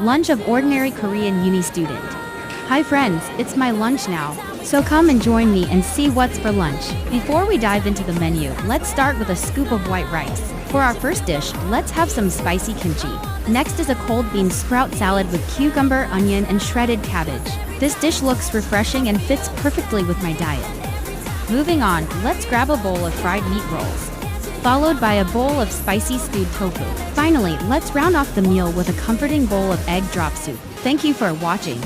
Lunch of ordinary Korean uni student. Hi friends, it's my lunch now. So come and join me and see what's for lunch. Before we dive into the menu, let's start with a scoop of white rice. For our first dish, let's have some spicy kimchi. Next is a cold bean sprout salad with cucumber, onion, and shredded cabbage. This dish looks refreshing and fits perfectly with my diet. Moving on, let's grab a bowl of fried meat rolls, followed by a bowl of spicy stewed tofu. Finally, let's round off the meal with a comforting bowl of egg drop soup. Thank you for watching.